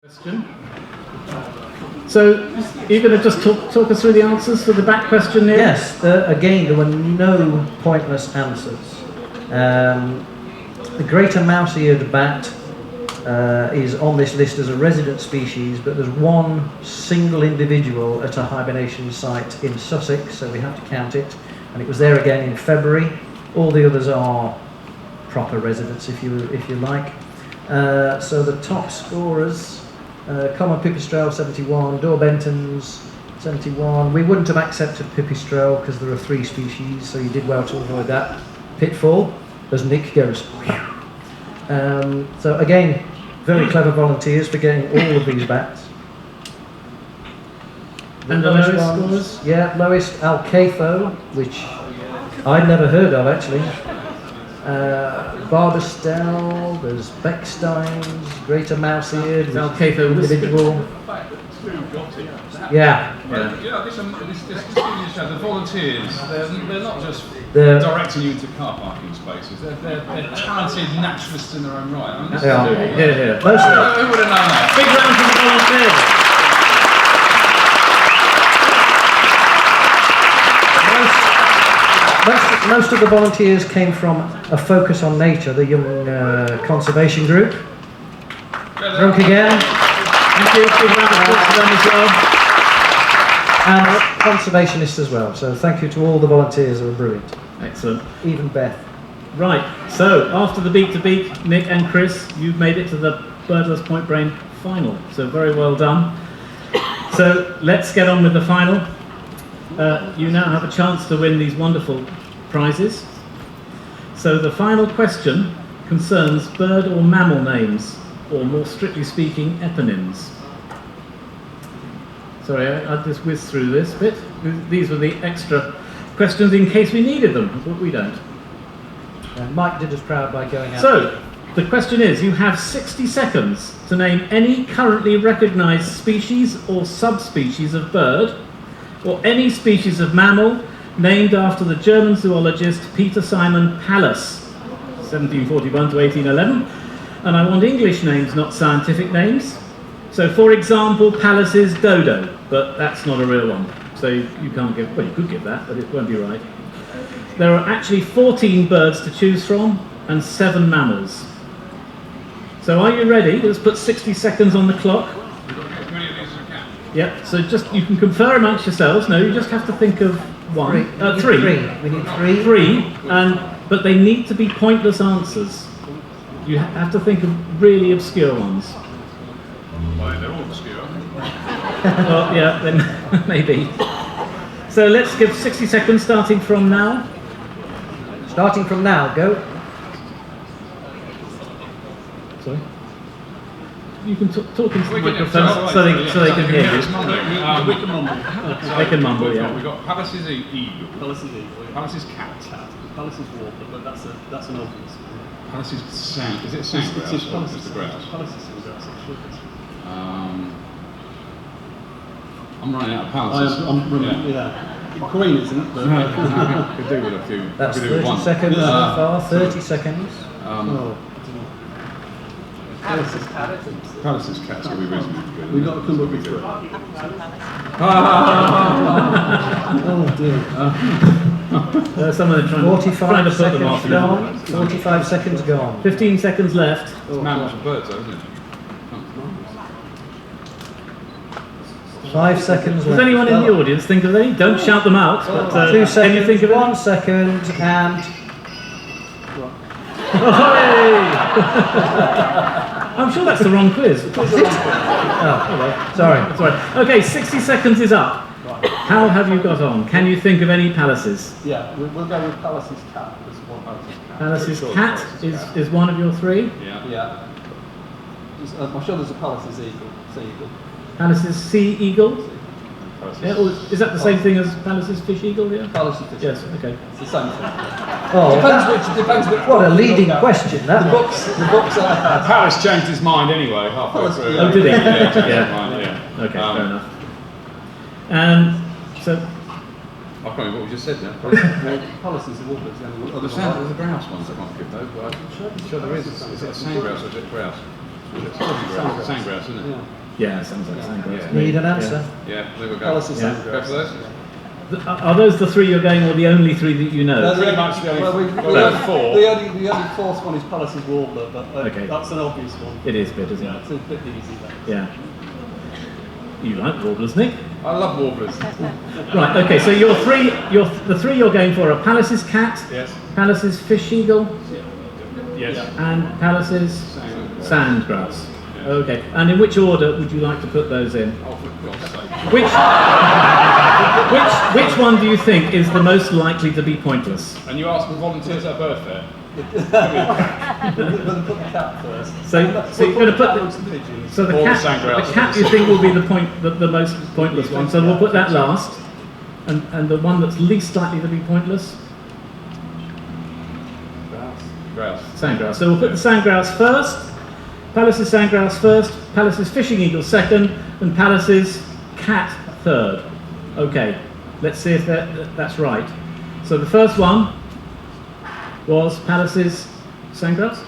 Question. So, you're going to just talk us through the answers for the back question there? Yes, again, there were no pointless answers. The greater mouse-eared bat is on this list as a resident species, but there's one single individual at a hibernation site in Sussex, so we have to count it, and it was there again in February. All the others are proper residents, if you like. So the top scorers, common pipistrelle 71, Daubenton's 71. We wouldn't have accepted pipistrelle because there are 3 species, so you did well to avoid that pitfall, as Nick goes. So again, very clever volunteers for getting all of these bats. And the lowest scores? Yeah, lowest Alcatho, which I'd never heard of actually. Barbastelle, there's Beckstein's, Greater Mouse-eared, Alcatho individual. Yeah. The volunteers, they're not just directing you into car parking spaces, they're talented naturalists in their own right. I mean, They are. Yeah. Who would have known that? Big round for the volunteers. Most of the volunteers came from a focus on nature, the young conservation group. Drunk again. Thank you. Big round of applause for them as well. And conservationists as well. So thank you to all the volunteers who were brilliant. Excellent. Even Beth. Right, so after the beak to beak, Nick and Chris, you've made it to the Birdless Pointbrain final. So very well done. So let's get on with the final. You now have a chance to win these wonderful prizes. So the final question concerns bird or mammal names, or more strictly speaking, eponyms. Sorry, I just whizzed through this bit. These were the extra questions in case we needed them, but we don't. Mike did us proud by going out. So, the question is, you have 60 seconds to name any currently recognised species or subspecies of bird, or any species of mammal named after the German zoologist Peter Simon Pallas, 1741 to 1811. And I want English names, not scientific names. So, for example, Pallas's dodo, but that's not a real one. So you can't give, well, you could give that, but it won't be right. There are actually 14 birds to choose from and 7 mammals. So are you ready? Let's put 60 seconds on the clock. We've got to get as many of these as we can. Yep, so just, you can confer amongst yourselves. No, you just have to think of one. Three. Three. We need three. Three, but they need to be pointless answers. You have to think of really obscure ones. Well, they're all obscure, aren't they? Well, yeah, then maybe. So let's give 60 seconds starting from now. Starting from now, go. Sorry. You can talk into the We can- microphone so they can hear you. We can mumble. They can mumble, yeah. We've got Pallas's eagle. Pallas's eagle. Pallas's cat. Pallas's warbler, but that's an obvious. Pallas's sand. Is it sand grouse? Or is it the grouse? Pallas's sandgrouse, actually. I'm running out of Pallas's. I'm running, yeah. Green, isn't it? But, Could do with a few. That's could do with 30 one. seconds so far. 30 seconds. Pallas's cat's going to be reasonably good. We've got to come up with good. oh dear. Some of them trying to 45 put them seconds off. gone. 45 seconds gone. 15 seconds left. It's mammals and birds, though, isn't it? 5 seconds Does left. anyone in the audience think of any? Don't shout them out, but 2 can you seconds, think of 1 any? second, and I'm sure that's the wrong quiz. oh, well, sorry. That's right. Okay, 60 seconds is up. How have you got on? Can you think of any Pallas's? Yeah, we'll go with Pallas's cat. There's one Pallas's cat. Pallas's cat is one of your 3. Yeah. Yeah. I'm sure there's a Pallas's eagle. Sea eagle. Pallas's sea eagle? Pallas's. Yeah, or is that the same thing as Pallas's fish eagle? Yeah. Pallas's fish. Yes. Okay. It's the same thing. Oh, Depends which. what a leading question that The was. books I had. Pallas changed his mind anyway, halfway Pallas- through. Oh, did he? Yeah, changed his Yeah. mind, yeah. Okay. Fair enough. So I can't remember what we just said now. Pallas's warbler. Oh, there's the grouse ones I can't give those, but I'm sure there is. Is it a sand grouse or is it grouse? Is it sand grouse, isn't it? Yeah. Yeah, sounds like Sandgrass. Yeah. Need an answer? Yeah, there we go. Palaces, Yeah. Go for those? Are those the three you're going, or the only three that you know? Pretty much the only- well, we have four. The only fourth one is Palaces Warbler, but Okay. that's an obvious one. It is a bit, isn't Yeah, it? it's a bit easy. That. Yeah. You like warblers, Nick? I love warblers. Right. Okay. So the three you're going for are Palace's cat, Yes. Palace's fish eagle, Yes. and Palace's sandgrass. Yeah. Okay. And in which order would you like to put those in? Oh, for God's sake. Which one do you think is the most likely to be pointless? And you ask the volunteers at Birdfair. We'll put the cat first. So you're going to put Dogs and pigeons. so the Or the cat. sandgrass. The cat you think will be the most pointless one. So we'll put that last, and the one that's least likely to be pointless. Grouse. Sandgrouse. So we'll put the sandgrouse first, Palace's sandgrouse first, Palace's fishing eagle second, and Palace's cat third. Okay, let's see if that's right. So the first one was Palace's sandgrouse.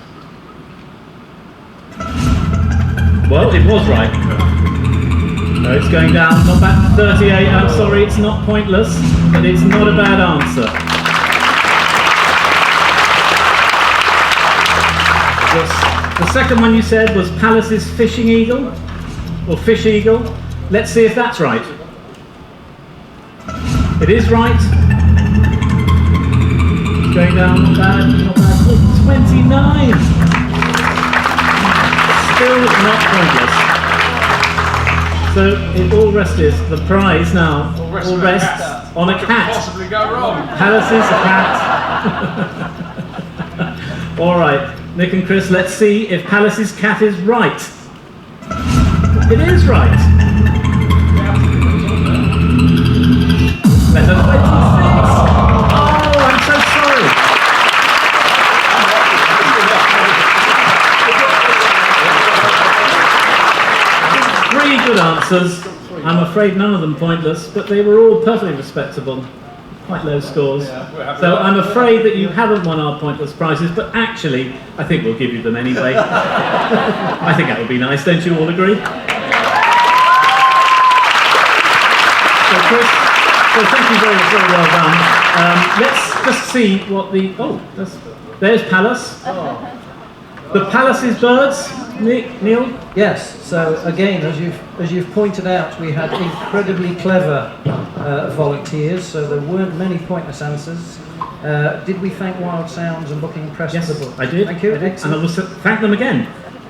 Well, it was right. No, it's going down, not back to 38. I'm sorry, it's not pointless, but it's not a bad answer. The second one you said was Palace's fishing eagle, or fish eagle. Let's see if that's right. It is right. It's going down, not bad, not bad. Oh, 29. Still not pointless. So it all rests. The prize now all rests on a What could cat. possibly go wrong? Palace's cat. All right, Nick and Chris, let's see if Palace's cat is right. It is right. Letter 26. Oh, I'm so sorry. 3 good answers. I'm afraid none of them pointless, but they were all perfectly respectable. Quite low scores. So I'm afraid that you haven't won our pointless prizes, but actually, I think we'll give you them anyway. I think that would be nice, don't you all agree? So Chris, so thank you very, very well done. Let's just see what the, there's Palace. The Palace's birds, Neil? Yes, so again, as you've pointed out, we had incredibly clever volunteers, so there weren't many pointless answers. Did we thank Wild Sounds and Booking Press Yes, for the book? I did. Thank you. And I will thank them again.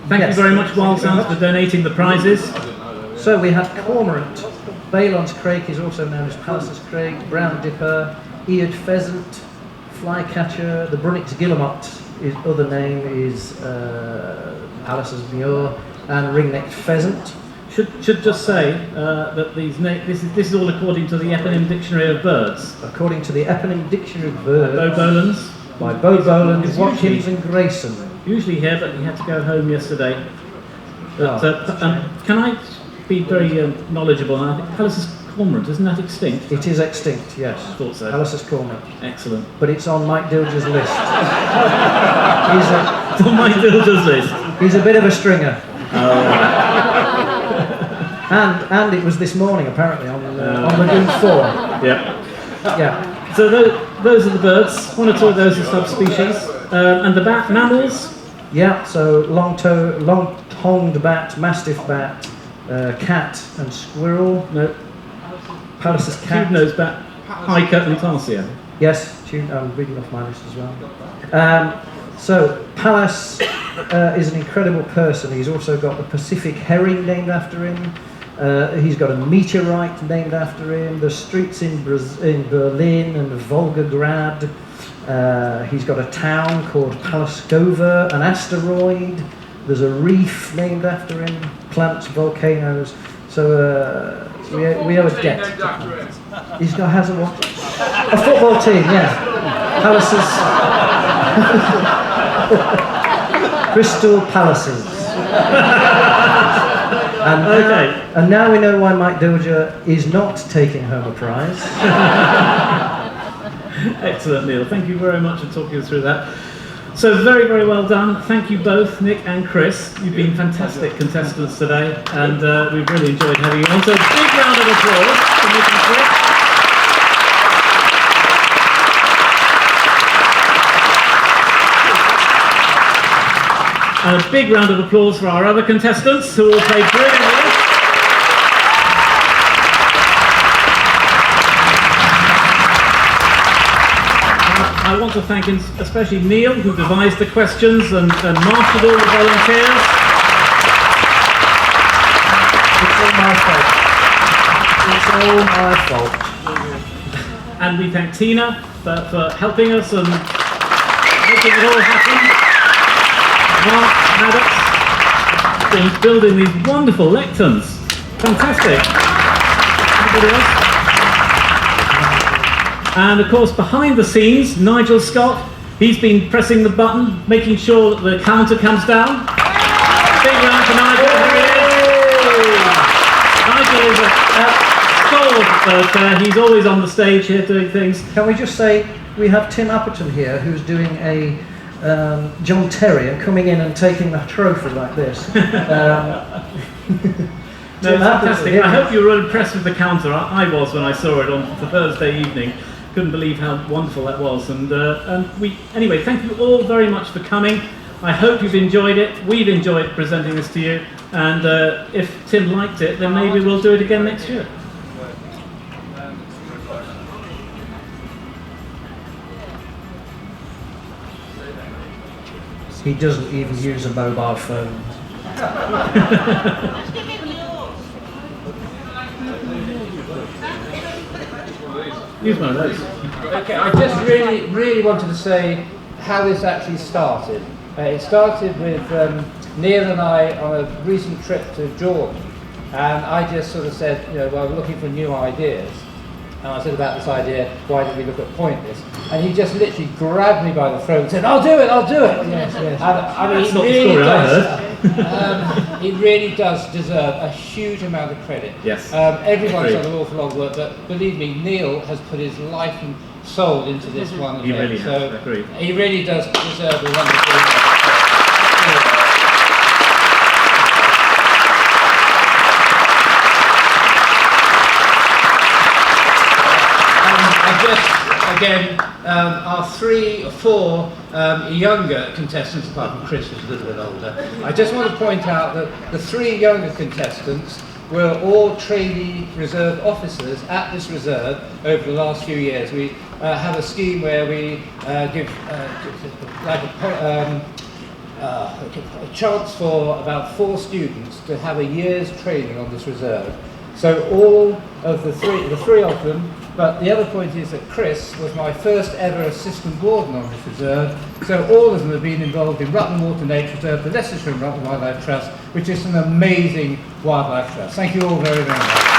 Thank you very much, Wild Sounds, for donating the prizes. So we had cormorant, Balon's crake is also known as Palace's crake, brown dipper, eared pheasant, flycatcher, the Brunnich guillemot, his other name is Palace's muir, and ring-necked pheasant. Should just say that this is all according to the Eponym Dictionary of Birds. According to the Eponym Dictionary of Birds, Bo Bolans. by Bo Boland, It's Watkins and Grayson. Usually here, but he had to go home yesterday. But, can I be very knowledgeable? I think Palace's cormorant, isn't that extinct? It is extinct, yes. I thought so. Palace's cormorant. Excellent. But it's on Mike Dilger's list. It's on my builder's list. He's a bit of a stringer. Oh, And it was this morning, apparently, on Lagoon 4. yeah. Yeah. So those are the birds. 1 or 2 of those are subspecies. And the bat mammals. Yeah, so long-tongued bat, mastiff bat, cat and squirrel. No. Palace's cat. Tube-nosed bat, hiker and tarsier. Yes, I'm reading off my list as well. So Palace is an incredible person. He's also got the Pacific herring named after him. He's got a meteorite named after him. There's streets in Berlin and Volgograd. He's got a town called Palaskova, an asteroid. There's a reef named after him. Plants, volcanoes. So we have a debt. He's got has a what? A football team, yeah. Palaces. Crystal Palaces. And now we know why Mike Dilger is not taking home a prize. Excellent, Neil. Thank you very much for talking us through that. So very, very well done. Thank you both, Nick and Chris. You've been fantastic contestants today, and we've really enjoyed having you on. So a big round of applause for Nick and Chris. And a big round of applause for our other contestants who all played brilliantly. I want to thank especially Neil, who devised the questions and marshaled all the volunteers. It's all my fault. It's all my fault. And we thank Tina for helping us and making it all happen. Mark Maddox been building these wonderful lecterns. Fantastic. Anybody else? And of course, behind the scenes, Nigel Scott, he's been pressing the button, making sure that the counter comes down. Big round for Nigel. Nigel is a stalwart at Birdfair. He's always on the stage here doing things. Can we just say, we have Tim Apperton here, who's doing a John Terrier, coming in and taking the trophy like this. No, it's fantastic. I hope you were impressed with the counter. I was when I saw it on Thursday evening. Couldn't believe how wonderful that was. Anyway, thank you all very much for coming. I hope you've enjoyed it. We've enjoyed presenting this to you. And if Tim liked it, then maybe we'll do it again next year. He doesn't even use a mobile phone. Use one of those. Okay, I just really wanted to say how this actually started. It started with Neil and I on a recent trip to Jordan, and I just sort of said, well, we're looking for new ideas. And I said about this idea, why don't we look at Pointless? And he just literally grabbed me by the throat and said, I'll do it. Yes. And, I mean, that's not the story I heard. He really does deserve a huge amount of credit. Yes. Everyone's done an awful lot of work, but believe me, Neil has put his life and soul into this one event. He really has, so agreed. He really does deserve a wonderful Again, our 3 or 4 younger contestants, apart from Chris, who's a little bit older, I just want to point out that the 3 younger contestants were all trainee reserve officers at this reserve over the last few years. We have a scheme where we give like a chance for about 4 students to have a year's training on this reserve. So all of the three of them. But the other point is that Chris was my first ever assistant warden on this reserve, so all of them have been involved in Rutland Water Nature Reserve, the Leicestershire and Rutland Wildlife Trust, which is an amazing wildlife trust. Thank you all very, very much.